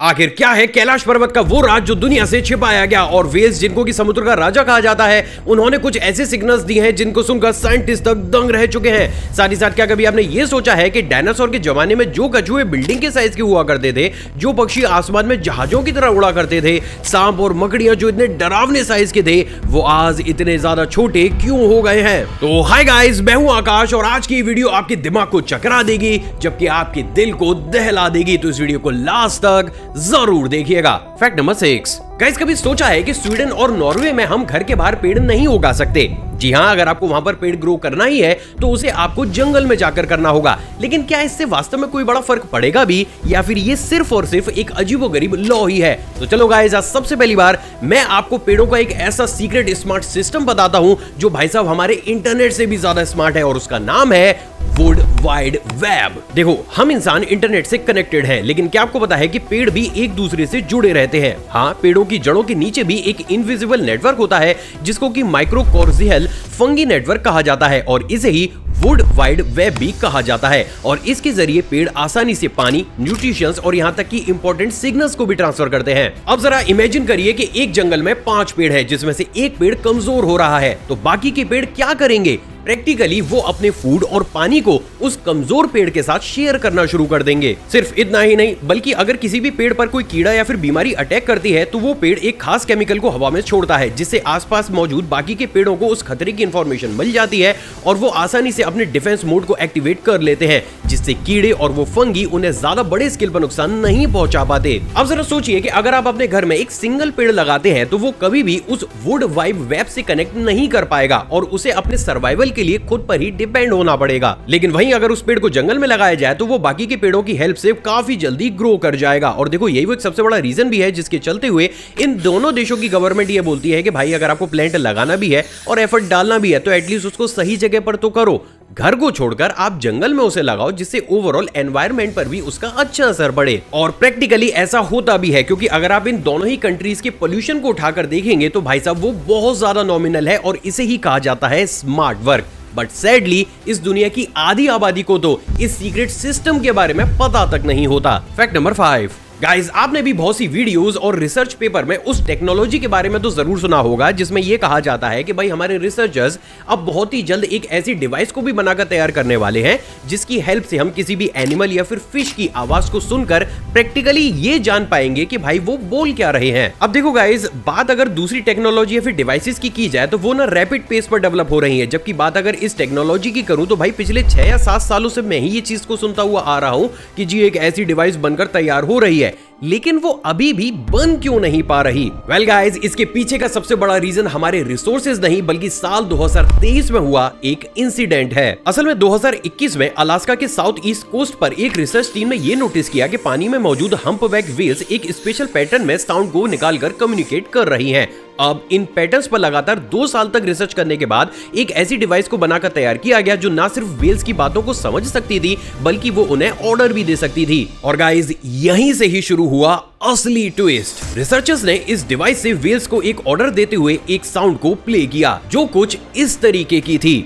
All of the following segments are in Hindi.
आखिर क्या है कैलाश पर्वत का वो राज जो दुनिया से छिपाया गया और वेल्स जिनको कि समुद्र का राजा कहा जाता है उन्होंने कुछ ऐसे सिग्नल्स दिए हैं जिनको सुनकर साइंटिस्ट तक दंग रह चुके हैं। साथ ही साथ क्या कभी आपने ये सोचा है कि डायनासोर के जमाने में जो कछुए बिल्डिंग के साइज के हुआ करते थे, जो पक्षी आसमान में जहाजों की तरह उड़ा करते थे, सांप और मकड़ियां जो इतने डरावने साइज के थे, वो आज इतने ज्यादा छोटे क्यों हो गए हैं। तो हाय गाइस, मैं हूं आकाश और आज की वीडियो आपके दिमाग को चकरा देगी जबकि आपके दिल को दहला देगी। तो इस वीडियो को लास्ट तक जरूर देखिएगा। फैक्ट नंबर 6, गाइस कभी सोचा है कि स्वीडन और नॉर्वे में हम घर के बाहर पेड़ नहीं उगा सकते? जी हाँ, अगर आपको वहां पर पेड़ ग्रो करना ही है तो उसे आपको जंगल में जाकर करना होगा। लेकिन क्या इससे वास्तव में कोई बड़ा फर्क पड़ेगा भी या फिर ये सिर्फ और सिर्फ एक अजीबोगरीब लॉ ही है? तो चलो गाइस, आज सबसे पहली बार मैं आपको पेड़ों का एक ऐसा सीक्रेट स्मार्ट सिस्टम बताता हूं जो भाई साहब हमारे इंटरनेट से भी ज्यादा स्मार्ट है और उसका नाम है वुड वाइड वेब। देखो, हम इंसान इंटरनेट से कनेक्टेड हैं, लेकिन क्या आपको पता है कि पेड़ भी एक दूसरे से जुड़े रहते हैं? हाँ, पेड़ों की जड़ों के नीचे भी एक इनविजिबल नेटवर्क होता है जिसको कि माइक्रोकोर्जियल फंगी नेटवर्क कहा जाता है और इसे ही वुड वाइड वेब भी कहा जाता है। और इसके जरिए पेड़ आसानी से पानी, न्यूट्रिशंस और यहाँ तक कि इंपॉर्टेंट सिग्नल्स को भी ट्रांसफर करते हैं। अब जरा इमेजिन करिए कि एक जंगल में 5 पेड़ है जिसमें से एक पेड़ कमजोर हो रहा है, तो बाकी के पेड़ क्या करेंगे? प्रैक्टिकली वो अपने फूड और पानी को उस कमजोर पेड़ के साथ शेयर करना शुरू कर देंगे। सिर्फ इतना ही नहीं, बल्कि अगर किसी भी पेड़ पर कोई कीड़ा या फिर बीमारी अटैक करती है तो वो पेड़ एक खास केमिकल को हवा में छोड़ता है जिससे आसपास मौजूद बाकी के पेड़ों को उस खतरे की इंफॉर्मेशन मिल जाती है और वो आसानी से अपने डिफेंस मोड को एक्टिवेट कर लेते हैं जिससे कीड़े और वो फंगी उन्हें ज्यादा बड़े स्केल पर नुकसान नहीं पहुंचा पाते। अब जरा सोचिए कि अगर आप अपने घर में एक सिंगल पेड़ लगाते हैं तो वो कभी भी उस वुड वाइड वेब से कनेक्ट नहीं कर पाएगा और उसे अपने सर्वाइवल के लिए खुद पर ही डिपेंड होना पड़ेगा। लेकिन वहीं अगर उस पेड़ को जंगल में लगाया जाए तो वो बाकी के पेड़ों की हेल्प से काफी जल्दी ग्रो कर जाएगा। और देखो, यही वो एक सबसे बड़ा रीजन भी है जिसके चलते हुए इन दोनों देशों की गवर्नमेंट ये बोलती है कि भाई अगर आपको प्लांट लगाना भी है और एफर्ट डालना भी है तो एटलीस्ट उसको सही जगह पर तो करो। घर को छोड़कर आप जंगल में उसे लगाओ जिससे ओवरऑल एनवायरनमेंट पर भी उसका अच्छा असर पड़े। और प्रैक्टिकली ऐसा होता भी है क्योंकि अगर आप इन दोनों ही कंट्रीज के पोल्यूशन को उठाकर देखेंगे तो भाई साहब वो बहुत ज्यादा नॉमिनल है और इसे ही कहा जाता है स्मार्ट वर्क। बट सैडली इस दुनिया की आधी आबादी को तो इस सीक्रेट सिस्टम के बारे में पता तक नहीं होता। फैक्ट नंबर 5, गाइस आपने भी बहुत सी वीडियोस और रिसर्च पेपर में उस टेक्नोलॉजी के बारे में तो जरूर सुना होगा जिसमें यह कहा जाता है कि भाई हमारे रिसर्चर्स अब बहुत ही जल्द एक ऐसी डिवाइस को भी बनाकर तैयार करने वाले हैं जिसकी हेल्प से हम किसी भी एनिमल या फिर फिश की आवाज को सुनकर प्रैक्टिकली ये जान पाएंगे कि भाई वो बोल क्या रहे हैं। अब देखो गाइस, बात अगर दूसरी टेक्नोलॉजी या फिर डिवाइसेस की जाए तो वो ना रैपिड पेस पर डेवलप हो रही है, जबकि बात अगर इस टेक्नोलॉजी की करूं तो भाई पिछले 6 या 7 सालों से मैं ही ये चीज को सुनता हुआ आ रहा हूं कि जी एक ऐसी डिवाइस बनकर तैयार हो रही है, लेकिन वो अभी भी बन क्यों नहीं पा रही? वेल गाइस, इसके पीछे का सबसे बड़ा रीजन हमारे रिसोर्सेज नहीं बल्कि साल 2023 में हुआ एक इंसिडेंट है। असल में 2021 में अलास्का के साउथ ईस्ट कोस्ट पर एक रिसर्च टीम ने ये नोटिस किया कि पानी में मौजूद हम्पबैक व्हेल्स एक स्पेशल पैटर्न में साउंड को निकालकर कम्युनिकेट कर रही हैं। अब इन पैटर्न्स पर लगातार 2 साल तक रिसर्च करने के बाद एक ऐसी डिवाइस को बनाकर तैयार किया गया जो ना सिर्फ व्हेल्स की बातों को समझ सकती थी बल्कि वो उन्हें ऑर्डर भी दे सकती थी। और गाइस, यहीं से ही शुरू हुआ असली ट्विस्ट। रिसर्चर्स ने इस डिवाइस से व्हेल्स को एक ऑर्डर देते हुए एक साउंड को प्ले किया जो कुछ इस तरीके की थी।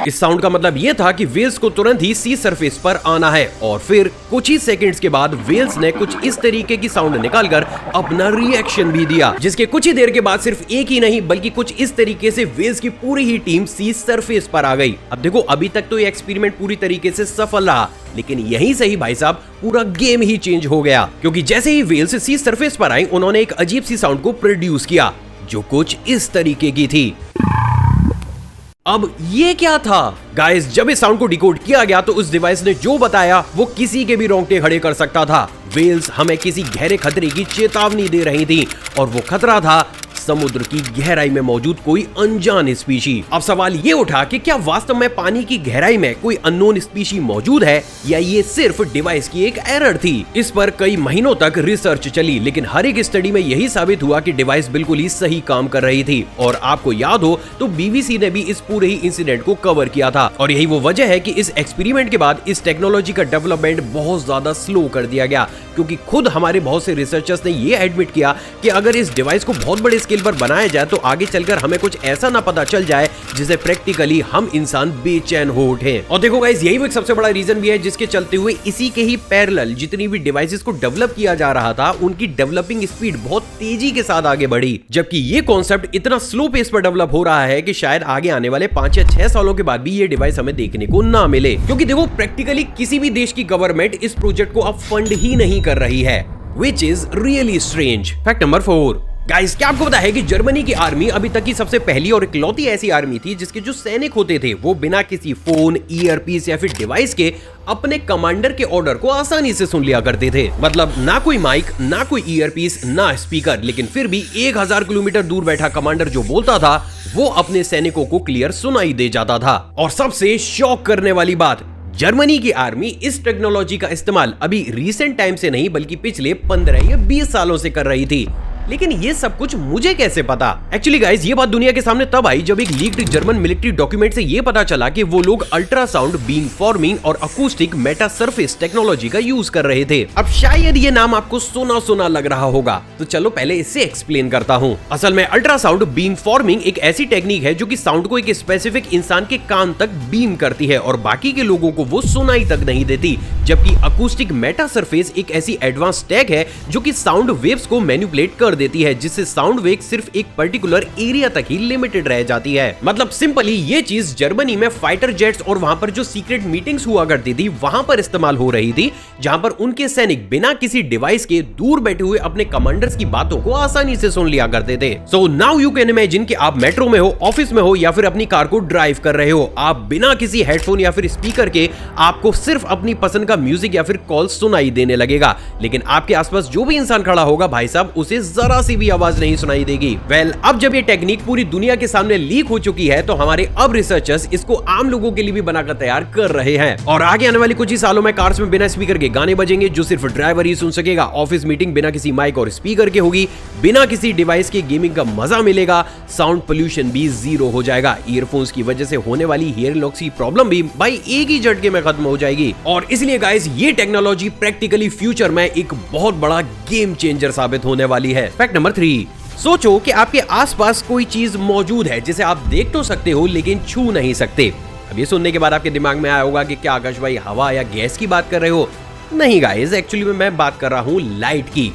इस साउंड का मतलब यह था कि व्हेल्स को तुरंत ही सी सरफेस पर आना है और फिर कुछ ही सेकंड्स के बाद व्हेल्स ने कुछ इस तरीके की साउंड निकालकर अपना रिएक्शन भी दिया, जिसके कुछ ही देर के बाद सिर्फ एक ही नहीं बल्कि कुछ इस तरीके से व्हेल्स की पूरी ही टीम सी सरफेस पर आ गई। अब देखो, अभी तक तो ये एक्सपेरिमेंट पूरी तरीके से सफल रहा, लेकिन यहीं से ही भाई साहब पूरा गेम ही चेंज हो गया क्योंकि जैसे ही व्हेल्स सी सरफेस पर आई उन्होंने एक अजीब सी साउंड को प्रोड्यूस किया जो कुछ इस तरीके की थी। अब ये क्या था? गाइस, जब इस साउंड को डिकोड किया गया तो उस डिवाइस ने जो बताया वो किसी के भी रोंगटे खड़े कर सकता था। व्हेल्स हमें किसी गहरे खतरे की चेतावनी दे रही थी और वो खतरा था समुद्र की गहराई में मौजूद कोई अनजान स्पीशी। अब सवाल ये उठा कि क्या वास्तव में पानी की गहराई में कोई अननोन स्पीशी मौजूद है या ये सिर्फ डिवाइस की एक एरर थी? इस पर कई महीनों तक रिसर्च चली लेकिन हर एक स्टडी में यही साबित हुआ कि डिवाइस बिल्कुल ही सही काम कर रही थी। और आपको याद हो तो बीबीसी ने भी इस पूरे ही इंसिडेंट को कवर किया था और यही वो वजह है कि इस एक्सपेरिमेंट के बाद इस टेक्नोलॉजी का डेवलपमेंट बहुत ज्यादा स्लो कर दिया गया क्योंकि खुद हमारे बहुत से रिसर्चर्स ने ये एडमिट किया कि अगर इस डिवाइस को बहुत बड़े स्केल स्केल पर बनाया जाए तो आगे चलकर हमें कुछ ऐसा ना पता चल जाए जिसे प्रैक्टिकली हम इंसान बेचैन हो उठे। और देखो गाइस, यही एक सबसे बड़ा रीजन भी है जिसके चलते हुए इसी के ही पैरेलल जितनी भी डिवाइसेस को डेवलप किया जा रहा था उनकी डेवलपिंग स्पीड बहुत तेजी के साथ आगे बढ़ी, जबकि ये कॉन्सेप्ट इतना स्लो पेस पर डेवलप हो रहा है कि शायद आगे आने वाले 5 या 6 सालों के बाद भी ये डिवाइस हमें देखने को ना मिले। क्योंकि देखो, प्रैक्टिकली किसी भी देश की गवर्नमेंट इस प्रोजेक्ट को अब फंड ही नहीं कर रही है, which is really strange। Fact number 4, guys, क्या आपको पता है कि जर्मनी की आर्मी अभी तक की सबसे पहली और इकलौती ऐसी आर्मी थी जिसके जो सैनिक होते थे वो बिना किसी फोन, ईयरपीस या फिर डिवाइस के अपने कमांडर के ऑर्डर को आसानी से सुन लिया करते थे। मतलब ना कोई माइक, ना कोई ईयरपीस, ना स्पीकर, लेकिन फिर भी 1000 किलोमीटर दूर बैठा कमांडर जो बोलता था वो अपने सैनिकों को क्लियर सुनाई दे जाता था। और सबसे शॉक करने वाली बात, जर्मनी की आर्मी इस टेक्नोलॉजी का इस्तेमाल अभी रीसेंट टाइम से नहीं बल्कि पिछले 15 या 20 सालों से कर रही थी। लेकिन ये सब कुछ मुझे कैसे पता? एक्चुअली गाइस, ये बात दुनिया के सामने तब आई जब एक लीक्ड जर्मन मिलिट्री डॉक्यूमेंट से ये पता चला कि वो लोग अल्ट्रासाउंड, बीम फॉर्मिंग और अकूस्टिक मेटा सरफेस टेक्नोलॉजी का यूज कर रहे थे। अब शायद ये नाम आपको सुना सुना लग रहा होगा, तो चलो पहले इससे एक्सप्लेन करता हूँ। असल में अल्ट्रासाउंड बीम फॉर्मिंग एक ऐसी टेक्निक है जो कि साउंड को एक स्पेसिफिक इंसान के कान तक बीम करती है और बाकी के लोगों को वो सुनाई तक नहीं देती, जबकि अकूस्टिक मेटा सरफेस एक ऐसी एडवांस टेक है जो कि साउंड वेव्स को मैनिपुलेट कर देती है, जिससे साउंड वेव सिर्फ एक पर्टिकुलर एरिया तक ही लिमिटेड रह जाती है। मतलब सिंपली ये चीज जर्मनी में फाइटर जेट्स और वहां पर जो सीक्रेट मीटिंग्स हुआ करती थी वहां पर इस्तेमाल हो रही थी, जहां पर उनके सैनिक बिना किसी डिवाइस के दूर बैठे हुए अपने कमांडर्स की बातों को आसानी से सुन लिया करते थे। So now you can imagine कि आप मेट्रो में हो, ऑफिस में हो या फिर अपनी कार को ड्राइव कर रहे हो, आप बिना किसी हेडफोन या फिर स्पीकर के आपको सिर्फ अपनी पसंद का म्यूजिक या फिर कॉल सुनाई देने लगेगा, लेकिन आपके आसपास जो भी इंसान खड़ा होगा भाई साहब उसे जरा सी भी आवाज नहीं सुनाई देगी। वेल, अब जब ये टेक्निक पूरी दुनिया के सामने लीक हो चुकी है तो हमारे अब रिसर्चर्स इसको आम लोगों के लिए भी बनाकर तैयार कर रहे हैं और आगे आने वाली कुछ ही सालों में कार्स में बिना स्पीकर के गाने बजेंगे जो सिर्फ ड्राइवर ही सुन सकेगा, ऑफिस मीटिंग बिना किसी माइक और स्पीकर के होगी, बिना किसी डिवाइस के गेमिंग का मजा मिलेगा, साउंड पोल्यूशन भी जीरो हो जाएगा, ईयरफोन्स की वजह से होने वाली हियरिंग लॉस की प्रॉब्लम भी भाई एक ही झटके में खत्म हो जाएगी। और इसलिए गाइस, ये टेक्नोलॉजी प्रैक्टिकली फ्यूचर में एक बहुत बड़ा गेम चेंजर साबित होने वाली है। फैक्ट नंबर 3, सोचो कि आपके आसपास कोई चीज मौजूद है जिसे आप देख तो सकते हो लेकिन छू नहीं सकते। अब ये सुनने के बाद आपके दिमाग में आया होगा कि क्या आकाश भाई हवा या गैस की बात कर रहे हो? नहीं गाइस, एक्चुअली में मैं बात कर रहा हूँ लाइट की,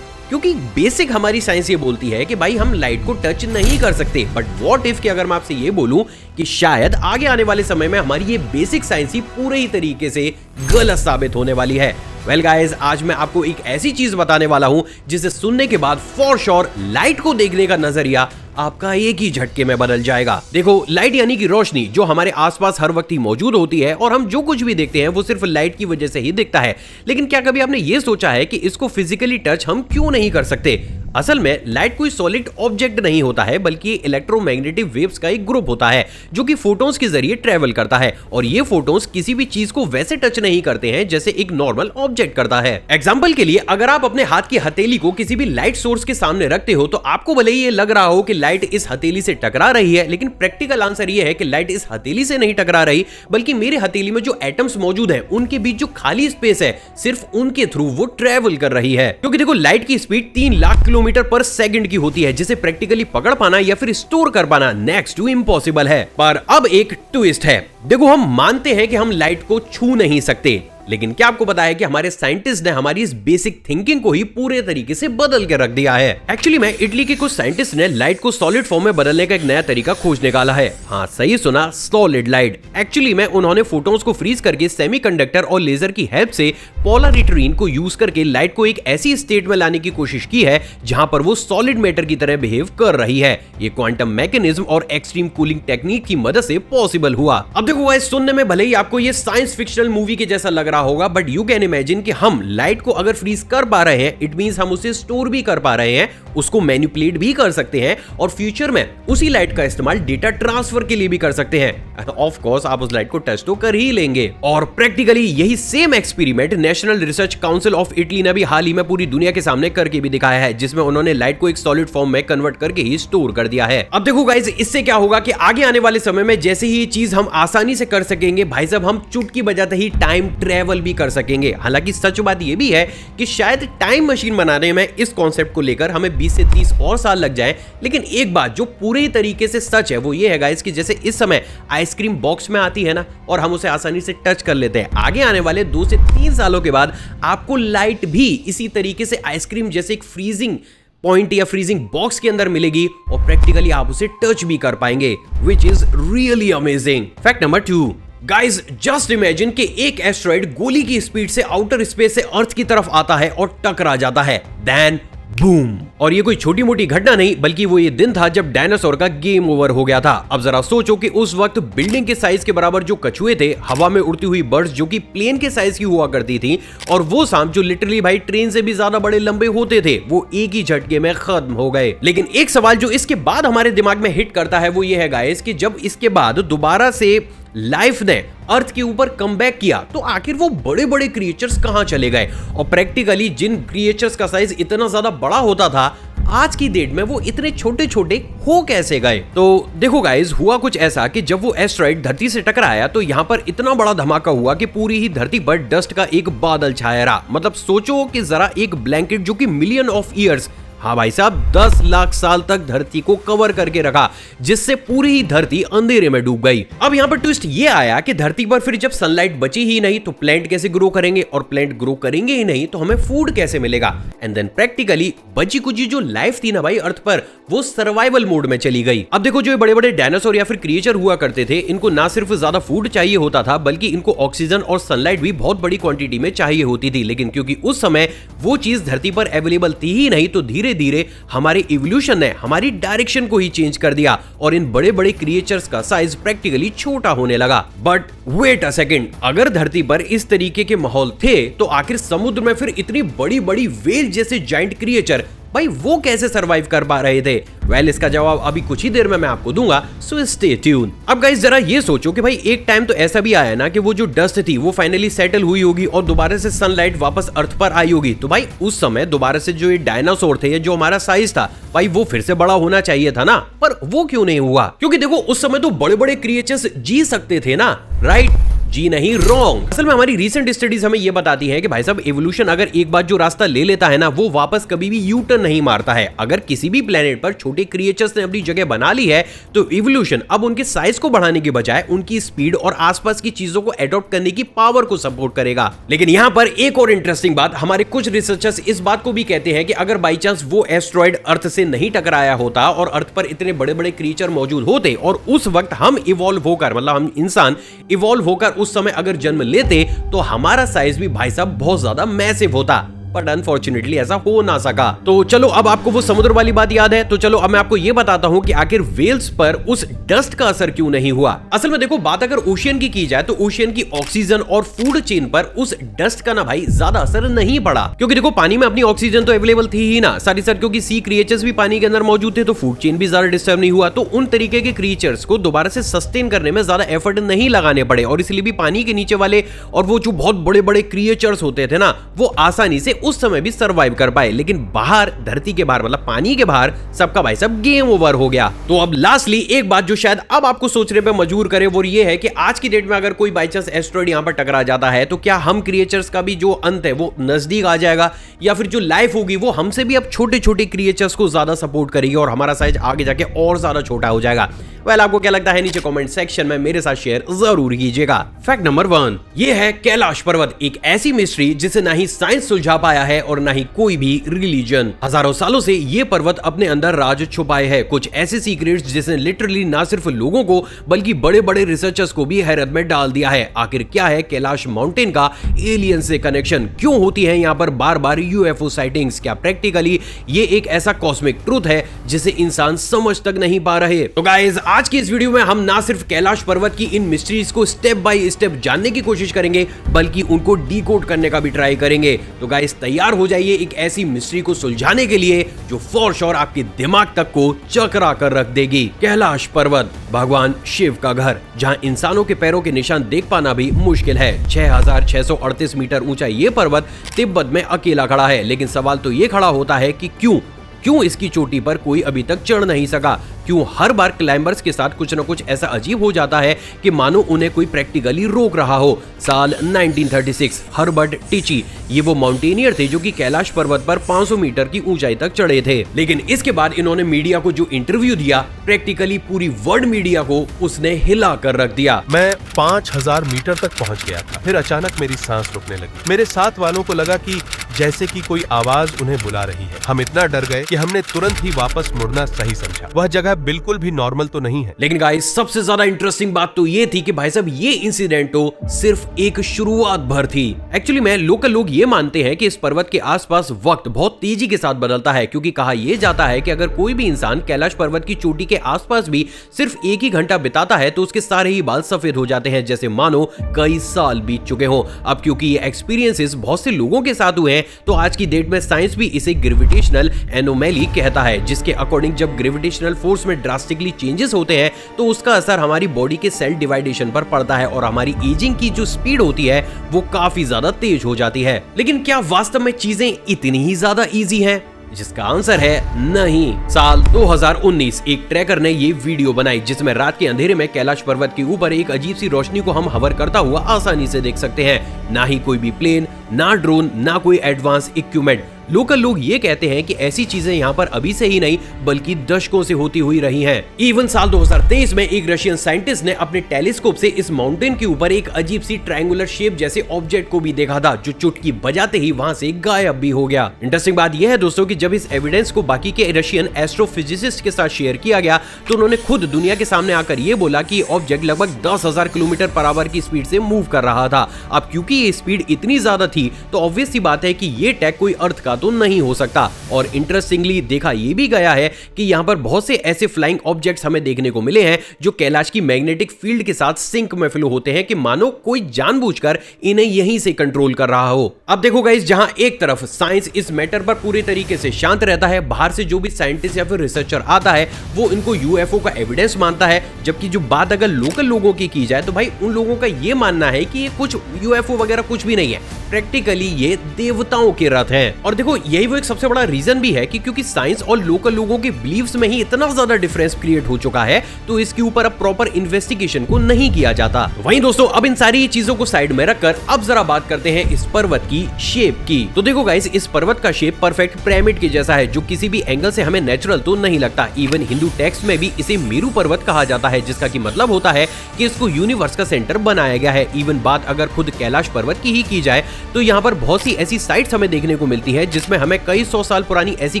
क्योंकि बेसिक हमारी साइंस ये बोलती है कि भाई हम लाइट को टच नहीं कर सकते। बट व्हाट इफ कि अगर मैं आपसे ये बोलूं कि शायद आगे आने वाले समय में हमारी ये बेसिक साइंस ही पूरे ही तरीके से गलत साबित होने वाली है। वेल गाइस, आज मैं आपको एक ऐसी चीज बताने वाला हूं जिसे सुनने के बाद फॉर श्योर लाइट को देखने का नजरिया आपका एक ही झटके में बदल जाएगा। देखो, लाइट यानी कि रोशनी जो हमारे आसपास हर वक्त ही मौजूद होती है और हम जो कुछ भी देखते हैं वो सिर्फ लाइट की वजह से ही दिखता है। लेकिन क्या कभी आपने ये सोचा है कि इसको फिजिकली टच हम क्यों नहीं कर सकते? असल में लाइट कोई सॉलिड ऑब्जेक्ट नहीं होता है बल्कि इलेक्ट्रोमैग्नेटिक वेव्स का एक ग्रुप होता है जो कि फोटॉन्स के जरिए ट्रेवल करता है और ये फोटॉन्स किसी भी चीज को वैसे टच नहीं करते हैं जैसे एक नॉर्मल ऑब्जेक्ट करता है। एग्जांपल के लिए, अगर आप अपने हाथ की हथेली को किसी भी लाइट सोर्स के सामने रखते हो तो आपको भले ही ये लग रहा हो कि लाइट इस हथेली से टकरा रही है, लेकिन प्रैक्टिकल आंसर ये है कि लाइट इस हथेली से नहीं टकरा रही बल्कि मेरे हथेली में जो एटम्स मौजूद हैं उनके बीच जो खाली स्पेस है सिर्फ उनके थ्रू वो ट्रेवल कर रही है। क्योंकि देखो, लाइट की स्पीड 3 लाख किलोमीटर पर सेकंड की होती है जिसे प्रैक्टिकली पकड़ पाना या फिर स्टोर कर पाना नेक्स्ट टू इम्पॉसिबल है। पर अब एक ट्विस्ट है। देखो, हम मानते हैं कि हम लाइट को छू नहीं सकते, लेकिन क्या आपको पता है कि हमारे साइंटिस्ट ने हमारी इस बेसिक थिंकिंग को ही पूरे तरीके से बदल के रख दिया है। एक्चुअली में इटली के कुछ साइंटिस्ट ने लाइट को सॉलिड फॉर्म में बदलने का एक नया तरीका खोज निकाला है। हाँ, सही सुना, सॉलिड लाइट। एक्चुअली में उन्होंने फोटॉन्स को फ्रीज करके सेमीकंडक्टर और लेजर की हेल्प से पोलरिट्रीन को यूज करके लाइट को एक ऐसी स्टेट में लाने की कोशिश की है जहां पर वो सॉलिड मैटर की तरह बिहेव कर रही है। ये क्वांटम मैकेनिज्म और एक्सट्रीम कूलिंग टेक्निक की मदद से पॉसिबल हुआ। अब देखो गाइस, सुनने में भले ही आपको ये साइंस फिक्शनल मूवी के जैसा लग रहा होगा, बट यू कैन इमेजिन कि हम लाइट को अगर फ्रीज कर पा रहे हैं, इट मींस हम उसे स्टोर भी कर पा रहे हैं, उसको मैनिपुलेट भी कर सकते हैं और फ्यूचर में उसी लाइट का इस्तेमाल डेटा ट्रांसफर के लिए भी कर सकते हैं। ऑफ कोर्स आप उस लाइट को टच तो कर ही लेंगे। और प्रैक्टिकली यही same experiment national research council of Italy ने भी हाल ही में पूरी दुनिया के सामने करके भी दिखाया है, जिसमें उन्होंने लाइट को एक सॉलिड फॉर्म में कन्वर्ट करके ही स्टोर कर दिया है। अब देखो गाइस, इससे क्या होगा कि आगे आने वाले समय में जैसे ही ये चीज हम आसानी से कर सकेंगे, भाई साहब हम चुटकी बजाते ही टाइम ट्रैवल ट्रेवल भी कर सकेंगे। हालांकि सच बात यह भी है कि शायद टाइम मशीन बनाने में इस कॉन्सेप्ट को लेकर हमें 20 से 30 और साल लग जाए, लेकिन एक बात जो पूरी तरीके से सच है वो ये है गाइस कि जैसे इस समय आइसक्रीम बॉक्स में आती है ना और हम उसे आसानी से टच कर लेते हैं, आगे आने वाले 2 से 3 सालों के बाद आपको लाइट भी इसी तरीके से आइसक्रीम जैसे एक फ्रीजिंग पॉइंट या फ्रीजिंग बॉक्स के अंदर मिलेगी और प्रैक्टिकली आप उसे टच भी कर पाएंगे, which is really amazing. Fact number 2, guys just imagine कि एक एस्टेरॉइड गोली की स्पीड से आउटर स्पेस से अर्थ की तरफ आता है और टकरा जाता है, देन बूम। और ये कोई छोटी मोटी घटना नहीं बल्कि वो ये दिन था जब डायनासोर का गेम ओवर हो गया था। अब जरा सोचो कि उस वक्त बिल्डिंग के साइज के बराबर जो कछुए थे, हवा में उड़ती हुई बर्ड्स जो कि प्लेन के साइज की हुआ करती थी, और वो सांप जो लिटरली भाई ट्रेन से भी ज्यादा बड़े लंबे होते थे, वो एक ही झटके में खत्म हो गए। लेकिन एक सवाल जो इसके बाद हमारे दिमाग में हिट करता है वो ये है गाइस कि जब इसके बाद दोबारा से लाइफ ने अर्थ के ऊपर कमबैक किया तो आखिर वो बड़े बड़े क्रिएचर्स कहां चले गए, और प्रैक्टिकली जिन क्रिएचर्स का साइज इतना ज्यादा बड़ा होता था आज की डेट में वो इतने छोटे छोटे हो कैसे गए। तो देखो गाइस, हुआ कुछ ऐसा कि जब वो एस्टेरॉइड धरती से टकराया तो यहाँ पर इतना बड़ा धमाका हुआ कि पूरी ही धरती पर डस्ट का एक बादल छाया रहा। मतलब सोचो कि जरा एक ब्लैंकेट जो कि मिलियन ऑफ ईयर्स, हाँ भाई साहब 10 लाख साल तक धरती को कवर करके रखा, जिससे पूरी ही धरती अंधेरे में डूब गई। अब यहाँ पर ट्विस्ट ये आया कि धरती पर फिर जब सनलाइट बची ही नहीं तो प्लांट कैसे ग्रो करेंगे, और प्लांट ग्रो करेंगे ही नहीं तो हमें फूड कैसे मिलेगा। एंड देन प्रैक्टिकली बची कुची जो लाइफ थी ना भाई अर्थ पर, वो सर्वाइवल मोड में चली गई। अब देखो, जो बड़े बड़े डायनासोर या फिर क्रिएचर हुआ करते थे, इनको ना सिर्फ ज्यादा फूड चाहिए होता था बल्कि इनको ऑक्सीजन और सनलाइट भी बहुत बड़ी क्वांटिटी में चाहिए होती थी। लेकिन क्योंकि उस समय वो चीज धरती पर अवेलेबल थी ही नहीं तो धीरे धीरे हमारे इवोल्यूशन ने हमारी डायरेक्शन को ही चेंज कर दिया और इन बड़े बड़े क्रिएचर्स का साइज प्रैक्टिकली छोटा होने लगा। बट वेट अ सेकंड, अगर धरती पर इस तरीके के माहौल थे तो आखिर समुद्र में फिर इतनी बड़ी बड़ी व्हेल जैसे जायंट क्रिएचर भाई वो कैसे सरवाइव कर पा रहे थे? वेल, इसका जवाब अभी कुछ ही देर में मैं आपको दूंगा, सो स्टे ट्यून। अब गाइस जरा ये सोचो कि भाई एक टाइम तो ऐसा भी आया ना कि वो जो डस्ट थी वो फाइनली सेटल हुई होगी और दोबारा से सनलाइट वापस अर्थ पर आई होगी, तो भाई उस समय दोबारा से जो ये डायनासोर थे, जो हमारा साइज था भाई वो फिर से बड़ा होना चाहिए था ना, पर वो क्यों नहीं हुआ? क्योंकि देखो उस समय तो बड़े बड़े क्रिएचर्स जी सकते थे ना, राइट? जी नहीं, रॉन्ग। असल में हमारी रीसेंट स्टडीज हमें यह बताती है कि भाई साहब इवोल्यूशन अगर एक बार जो रास्ता ले लेता है ना वो वापस कभी भी यू टर्न नहीं मारता है। अगर किसी भी प्लेनेट पर छोटे क्रिएचर्स ने अपनी जगह बना ली है तो इवोल्यूशन अब उनके साइज को बढ़ाने के बजाय उनकी स्पीड और आसपास की चीजों को एडॉप्ट करने की पावर को सपोर्ट करेगा। लेकिन यहाँ पर एक और इंटरेस्टिंग बात, हमारे कुछ रिसर्चर्स इस बात को भी कहते हैं कि अगर बाई चांस वो एस्टेरॉइड अर्थ से नहीं टकराया होता और अर्थ पर इतने बड़े बड़े क्रिएचर मौजूद होते और उस वक्त हम इवॉल्व होकर, मतलब हम इंसान इवॉल्व होकर उस समय अगर जन्म लेते तो हमारा साइज भी भाई साहब बहुत ज्यादा मैसिव होता, बट अनफॉर्चुनेटली ऐसा हो ना सका। तो चलो, अब आपको वो समुद्र वाली बात याद है, तो चलो अब मैं आपको ये बताता हूँ कि आखिर व्हेल्स पर उस डस्ट का असर क्यों नहीं हुआ। असल में देखो, बात अगर ओशियन की जाए तो ओशियन की ऑक्सीजन और फूड चेन पर उस डस्ट का ना भाई ज्यादा असर नहीं पड़ा, क्योंकि देखो पानी में अपनी ऑक्सीजन तो अवेलेबल थी ही ना, साथ ही साथ क्योंकि सी क्रिएचर्स भी पानी के अंदर मौजूद थे तो फूड चेन भी ज्यादा डिस्टर्ब नहीं हुआ, तो उन तरीके के क्रिएचर्स को दोबारा से सस्टेन करने में ज्यादा एफर्ट नहीं लगाने पड़े, और इसलिए भी पानी के नीचे वाले और वो जो बहुत बड़े बड़े क्रिएचर्स होते थे ना वो आसानी से उस समय भी सर्वाइव कर पाए। लेकिन बाहर, धरती के बाहर, मतलब पानी के बाहर सबका भाई सब गेम ओवर हो गया। तो अब लास्टली एक बात जो शायद अब आपको सोचने पे मजबूर करे वो ये है कि आज की डेट में अगर कोई बाई चांस एस्टेरॉइड यहां पर टकरा जाता है तो क्या हम क्रिएचर्स का भी जो अंत है वो नजदीक आ जाएगा, या फिर जो लाइफ होगी वो हमसे भी अब छोटे छोटे क्रिएचर्स को ज्यादा सपोर्ट करेगी और हमारा साइज आगे जाके और ज्यादा छोटा हो जाएगा? वेल, आपको क्या लगता है नीचे कमेंट सेक्शन में मेरे साथ शेयर जरूर कीजिएगा। फैक्ट नंबर 1, ये है कैलाश पर्वत, एक ऐसी मिस्ट्री जिसे ना ही साइंस सुलझा पाया है और ना ही कोई भी रिलीजन। हजारों सालों से ये पर्वत अपने अंदर राज छुपाए है, कुछ ऐसे सीक्रेट्स जिसने लिटरली ना सिर्फ लोगों को बल्कि बड़े बड़े रिसर्चर्स को भी हैरत में डाल दिया है। आखिर क्या है कैलाश माउंटेन का एलियन से कनेक्शन? क्यों होती है यहाँ पर बार बार यूएफओ साइटिंग्स? क्या प्रैक्टिकली ये एक ऐसा कॉस्मिक ट्रूथ है जिसे इंसान समझ तक नहीं पा रहे? तो गाइस, आज की इस वीडियो में हम ना सिर्फ कैलाश पर्वत की इन मिस्ट्रीज को स्टेप बाय स्टेप जानने की कोशिश करेंगे बल्कि उनको डीकोड करने का भी ट्राई करेंगे। तो गाइस, तैयार हो जाइए एक ऐसी मिस्ट्री को सुलझाने के लिए जो फॉर श्योर आपके दिमाग तक को चकरा कर रख देगी। कैलाश पर्वत, भगवान शिव का घर, जहां इंसानों के पैरों के निशान देख पाना भी मुश्किल है। 6638 मीटर ऊंचा ये पर्वत तिब्बत में अकेला खड़ा है। लेकिन सवाल तो ये खड़ा होता है कि क्यों क्यों इसकी चोटी पर कोई अभी तक चढ़ नहीं सका, क्यों हर बार क्लाइंबर्स के साथ कुछ न कुछ ऐसा अजीब हो जाता है कि मानो उन्हें कोई प्रैक्टिकली रोक रहा हो। साल 1936 हर्बर्ट टिची, ये वो माउंटेनियर थे जो कि कैलाश पर्वत पर 500 मीटर की ऊंचाई तक चढ़े थे। लेकिन इसके बाद इन्होंने मीडिया को जो इंटरव्यू दिया, प्रैक्टिकली पूरी वर्ल्ड मीडिया को उसने हिला कर रख दिया। मैं 5000 मीटर तक पहुंच गया था, फिर अचानक मेरी सांस रुकने लगी। मेरे साथ वालों को लगा कि जैसे कि कोई आवाज उन्हें बुला रही है। हम इतना डर गए कि हमने तुरंत ही वापस मुड़ना सही समझा। वह जगह बिल्कुल भी नॉर्मल तो नहीं है। लेकिन गाइस, सबसे ज्यादा इंटरेस्टिंग बात तो ये थी कि भाई साहब, ये इंसिडेंट तो सिर्फ एक शुरुआत भर थी। एक्चुअली में लोकल लोग ये मानते हैं कि इस पर्वत के आसपास वक्त बहुत तेजी के साथ बदलता है, क्योंकि कहा यह जाता है कि अगर कोई भी इंसान कैलाश पर्वत की चोटी के आसपास भी सिर्फ एक ही घंटा बिताता है तो उसके सारे ही बाल सफेद हो जाते हैं, जैसे मानो कई साल बीत चुके हों। अब क्योंकि ये एक्सपीरियंसेस बहुत से लोगों के साथ हुए हैं, तो आज की डेट में साइंस भी इसे ग्रेविटेशनल एनोमैली कहता है, जिसके अकॉर्डिंग जब ग्रेविटेशनल फोर्स में ड्रास्टिकली चेंजेस होते हैं तो उसका असर हमारी बॉडी के सेल डिवाइडेशन पर पड़ता है और हमारी एजिंग की जो स्पीड होती है वो काफी ज्यादा तेज हो जाती है। लेकिन क्या वास्तव में चीजें इतनी ही ज्यादा इजी हैं? जिसका आंसर है नहीं। साल 2019 एक ट्रैकर ने ये वीडियो बनाई जिसमें रात के अंधेरे में कैलाश पर्वत के ऊपर एक अजीब सी रोशनी को हम हवर करता हुआ आसानी से देख सकते हैं। ना ही कोई भी प्लेन, ना ड्रोन, ना कोई एडवांस इक्विपमेंट। लोकल लोग ये कहते हैं कि ऐसी चीजें यहाँ पर अभी से ही नहीं बल्कि दशकों से होती हुई रही हैं। इवन साल 2023 में एक रशियन साइंटिस्ट ने अपने टेलीस्कोप से इस माउंटेन के ऊपर एक अजीब सी ट्रायंगुलर शेप जैसे ऑब्जेक्ट को भी देखा था, जो चुटकी बजाते ही वहां से गायब भी हो गया। इंटरेस्टिंग बात यह है दोस्तों कि जब इस एविडेंस को बाकी के रशियन एस्ट्रोफिजिसिस्ट के साथ शेयर किया गया तो उन्होंने खुद दुनिया के सामने आकर ये बोला कि ऑब्जेक्ट लगभग 10,000 किलोमीटर पर आवर की स्पीड से मूव कर रहा था। अब क्योंकि ये स्पीड इतनी ज्यादा थी तो ऑब्वियस सी बात है कि ये टैग कोई अर्थ का तो नहीं हो सकता। और इंटरेस्टिंगली देखा यह भी गया है कि यहां पर बहुत से ऐसे फ्लाइंग ऑब्जेक्ट्स हमें देखने को मिले हैं जो कैलाश की मैग्नेटिक फील्ड के साथ सिंक में फ्लो होते हैं कि मानो कोई जानबूझकर इन्हें यहीं से कंट्रोल कर रहा हो। अब देखो गाइस, जहां एक तरफ साइंस इस मैटर पर पूरी तरीके से शांत रहता है, बाहर से जो भी साइंटिस्ट या फिर रिसर्चर आता है वो इनको यूएफओ का एविडेंस मानता है, जबकि जो बात अगर लोकल लोगों की की जाए तो भाई उन लोगों का ये मानना है कि ये कुछ यूएफओ वगैरह कुछ भी नहीं है, प्रैक्टिकली ये देवताओं के रथ हैं। और देखो यही वो एक सबसे बड़ा रीजन भी है कि क्योंकि साइंस और लोकल लोगों के बिलीव्स में ही इतना ज्यादा डिफरेंस क्रिएट हो चुका है तो इसके ऊपर अब प्रॉपर इन्वेस्टिगेशन को नहीं किया जाता। वहीं दोस्तों, अब इन सारी चीजों को साइड में रखकर अब जरा बात करते हैं इस पर्वत की शेप की। तो देखो गाइस, इस पर्वत का शेप परफेक्ट पिरामिड के जैसा है, जो किसी भी एंगल से हमें नेचुरल तो नहीं लगता। इवन हिंदू टेक्स्ट में भी इसे मेरू पर्वत कहा जाता है, जिसका की मतलब होता है कि इसको यूनिवर्स का सेंटर बनाया गया है। इवन बात अगर खुद कैलाश पर्वत की ही की जाए तो यहाँ पर बहुत सी ऐसी साइट्स हमें देखने को मिलती है जिसमें हमें कई 100 साल पुरानी ऐसी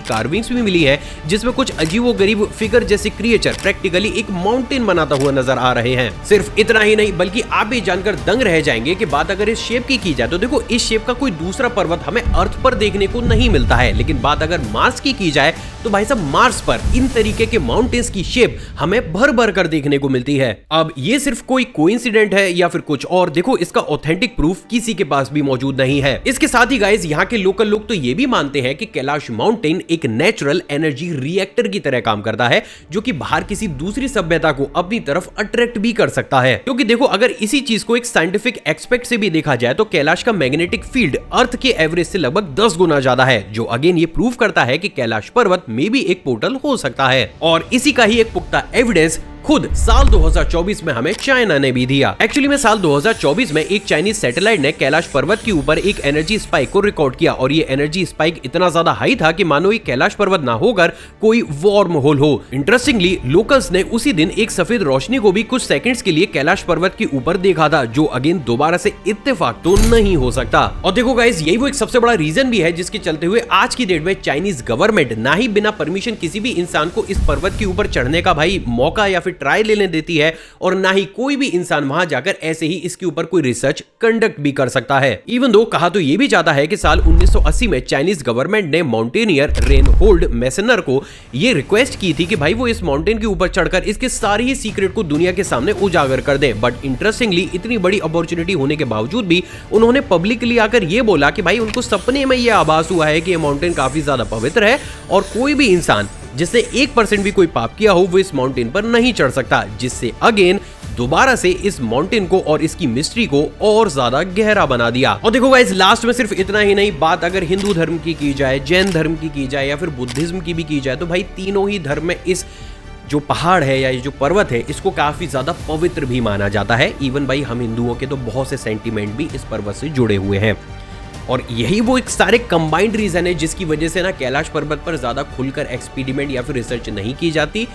कार्विंग्स भी मिली है जिसमें कुछ अजीबोगरीब फिगर जैसे क्रिएचर प्रैक्टिकली एक माउंटेन बनाता हुआ नजर आ रहे हैं। सिर्फ इतना ही नहीं बल्कि आप भी जानकर दंग रह जाएंगे कि बात अगर इस शेप की जाए तो देखो इस शेप का कोई दूसरा पर्वत हमें अर्थ पर देखने को नहीं मिलता है। लेकिन बात अगर मार्स की जाए तो भाई साहब मार्स पर इन तरीके के माउंटेन्स की शेप हमें भर भर कर देखने को मिलती है। अब ये सिर्फ कोई कोइंसिडेंट है या फिर कुछ और, देखो इसका ऑथेंटिक प्रूफ किसी के पास भी मौजूद नहीं है। इसके साथ ही गाइस, यहाँ के लोकल लोग तो ये भी मानते हैं कि कैलाश माउंटेन एक नेचुरल एनर्जी रिएक्टर की तरह काम करता है, जो कि बाहर किसी दूसरी सभ्यता को अपनी तरफ अट्रैक्ट भी कर सकता है। क्योंकि देखो अगर इसी चीज को एक साइंटिफिक एक्सपेक्ट से भी देखा जाए तो कैलाश का मैग्नेटिक फील्ड अर्थ के एवरेज से लगभग 10 गुना ज्यादा है, जो अगेन ये प्रूव करता है कि कैलाश पर्वत में भी एक पोर्टल हो सकता है। और इसी का ही एक पुख्ता एविडेंस खुद साल 2024 में हमें चाइना ने भी दिया। एक्चुअली में साल 2024 में एक चाइनीज सैटेलाइट ने कैलाश पर्वत के ऊपर एक एनर्जी स्पाइक को रिकॉर्ड किया और ये एनर्जी स्पाइक इतना ज्यादा हाई था कि मानो ये कैलाश पर्वत ना होकर कोई वार्म होल हो। इंटरेस्टिंगली लोकल्स ने उसी दिन एक सफेद रोशनी को भी कुछ सेकंड्स के लिए कैलाश पर्वत के ऊपर देखा था, जो अगेन दोबारा से इत्तेफाक तो नहीं हो सकता। और देखो गाइस, यही वो एक सबसे बड़ा रीजन भी है जिसके चलते हुए आज की डेट में चाइनीज गवर्नमेंट ना ही बिना परमिशन किसी भी इंसान को इस पर्वत के ऊपर चढ़ने का भाई मौका या फिर ट्राई लेने देती है, और ना ही कोई भी इंसान वहां जाकर ऐसे ही इसके ऊपर कोई रिसर्च कंडक्ट भी कर सकता है। इवन दो कहा तो यह भी जाता है कि साल 1980 में चाइनीज गवर्नमेंट ने माउंटेनियर रेनहोल्ड मैसेनर को यह रिक्वेस्ट की थी कि भाई वो इस माउंटेन के ऊपर चढ़कर इसके सारी ही सीक्रेट को दुनिया के सामने उजागर कर दे। बट इंटरेस्टिंगली इतनी बड़ी अपॉर्चुनिटी होने के बावजूद भी उन्होंने पब्लिकली आकर यह बोला कि भाई उनको सपने में यह आभास हुआ है कि यह माउंटेन काफी ज्यादा पवित्र है और कोई भी इंसान जिसने 1% भी कोई पाप किया हो वो इस माउंटेन पर नहीं चढ़ सकता, जिससे अगेन दोबारा से इस माउंटेन को और इसकी मिस्ट्री को और ज्यादा गहरा बना दिया। और देखो गाइस, लास्ट में सिर्फ इतना ही नहीं, बात अगर हिंदू धर्म की जाए, जैन धर्म की जाए या फिर बुद्धिज्म की भी की जाए, तो भाई तीनों ही धर्म में इस जो पहाड़ है या ये जो पर्वत है इसको काफी ज्यादा पवित्र भी माना जाता है। इवन भाई हम हिंदुओं के तो बहुत से सेंटीमेंट भी इस पर्वत से जुड़े हुए हैं और यही वो एक सारे कंबाइंड रीजन है जिसकी वजह से ना कैलाश पर्वत पर ज्यादा खुलकर एक्सपेरिमेंट या फिर रिसर्च नहीं की जाती।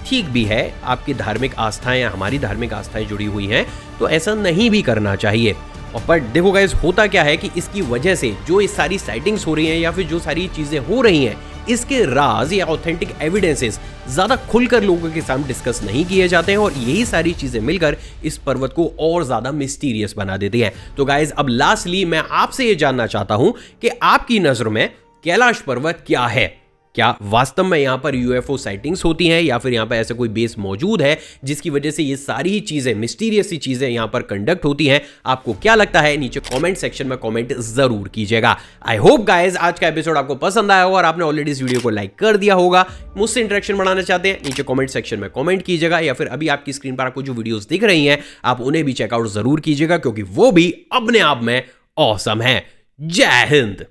ठीक भी है, आपकी धार्मिक आस्थाएं या हमारी धार्मिक आस्थाएं जुड़ी हुई हैं तो ऐसा नहीं भी करना चाहिए। और पर देखो गाइस, होता क्या है कि इसकी वजह से जो ये सारी साइटिंग्स हो रही हैं या फिर जो सारी चीजें हो रही हैं, इसके राज या ऑथेंटिक एविडेंसेस ज्यादा खुलकर लोगों के सामने डिस्कस नहीं किए जाते हैं और यही सारी चीजें मिलकर इस पर्वत को और ज्यादा मिस्टीरियस बना देती हैं। तो गाइस, अब लास्टली मैं आपसे ये जानना चाहता हूं कि आपकी नजर में कैलाश पर्वत क्या है? क्या वास्तव में यहाँ पर यूएफओ साइटिंग्स होती हैं या फिर यहाँ पर ऐसा कोई बेस मौजूद है जिसकी वजह से ये सारी चीजें, मिस्टीरियस सी चीजें यहाँ पर कंडक्ट होती हैं? आपको क्या लगता है? नीचे कमेंट सेक्शन में कमेंट जरूर कीजिएगा। आई होप गाइज आज का एपिसोड आपको पसंद आया होगा और आपने ऑलरेडी इस वीडियो को लाइक कर दिया होगा। मुझसे इंटरेक्शन बढ़ाना चाहते हैं, नीचे कमेंट सेक्शन में कमेंट कीजिएगा या फिर अभी आपकी स्क्रीन पर आपको जो वीडियोस दिख रही हैं आप उन्हें भी चेकआउट जरूर कीजिएगा क्योंकि वो भी अपने आप में ऑसम है। जय हिंद।